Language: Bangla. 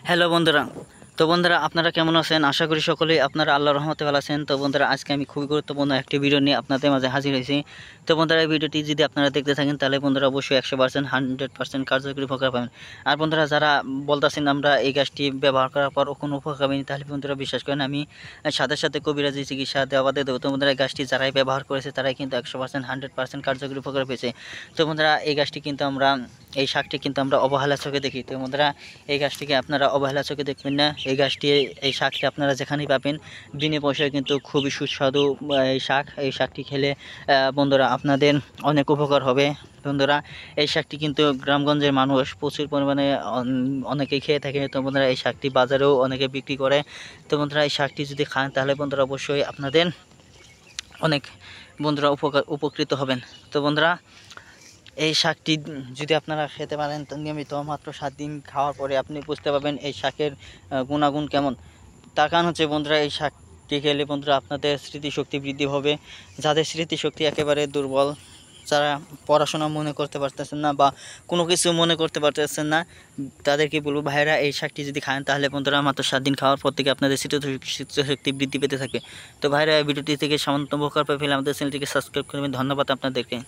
হ্যালো বন্ধুরা। তো বন্ধুরা, আপনারা কেমন আছেন? আশা করি সকলেই আপনারা আল্লাহর রহমতে ভালো আছেন। তো বন্ধুরা, আজকে আমি খুবই গুরুত্বপূর্ণ একটি ভিডিও নিয়ে আপনাদের মাঝে হাজির হয়েছি। তো বন্ধুরা, এই ভিডিওটি যদি আপনারা দেখতে থাকেন তাহলে বন্ধুরা অবশ্যই 100% 100% কার্যকরী উপকার পাবেন। আর বন্ধুরা, যারা বলতেছেন আমরা এই গাছটি ব্যবহার করার পর কোনো উপকার পাইনি, তাহলে বন্ধুরা বিশ্বাস করেন আমি সাথে সাথে কবিরাজি চিকিৎসা দেওয়াতে দেবো। তো বন্ধুরা, এই গাছটি যারাই ব্যবহার করেছে তারাই কিন্তু 100% 100% কার্যকরী উপকার পেয়েছে। তো বন্ধুরা, এই গাছটি কিন্তু এই শাকটি কিন্তু আমরা অবহেলা চোখে দেখি। তো বন্ধুরা, এই গাছটিকে আপনারা অবহেলা চোখে দেখবেন না। এই শাকটি আপনারা যেখানেই পাবেন বিনা পয়সায় কিন্তু খুবই সুস্বাদু এই শাকটি খেলে বন্ধুরা আপনাদের অনেক উপকার হবে। বন্ধুরা, এই শাকটি কিন্তু গ্রামগঞ্জের মানুষ প্রচুর পরিমাণে অনেকেই খেয়ে থাকে। তো বন্ধুরা, এই শাকটি বাজারেও অনেকে বিক্রি করে। তো বন্ধুরা, এই শাকটি যদি খান তাহলে বন্ধুরা অবশ্যই আপনাদের অনেক বন্ধুরা উপকৃত হবেন। তো বন্ধুরা, এই শাকটি যদি আপনারা খেতে পারেন নিয়মিত মাত্র 7 দিন খাওয়ার পরে আপনি বুঝতে পারবেন এই শাকের গুণাগুণ কেমন। তার কারণ হচ্ছে বন্ধুরা, এই শাকটি খেলে বন্ধুরা আপনাদের স্মৃতিশক্তি বৃদ্ধি হবে। যাদের স্মৃতিশক্তি একেবারে দুর্বল, যারা পড়াশোনা মনে করতে পারতেছেন না বা কোনো কিছু মনে করতে পারতেছেন না, তাদেরকে বলবো ভাইরা এই শাকটি যদি খান তাহলে বন্ধুরা মাত্র 7 দিন খাওয়ার পর থেকে আপনাদের স্মৃতিশক্তি বৃদ্ধি পেতে থাকে। তো ভাইরা, এই ভিডিওটি থেকে সামান্য উপকার পেয়ে ফেলে আমাদের চ্যানেলটিকে সাবস্ক্রাইব করবেন। ধন্যবাদ আপনাদেরকে।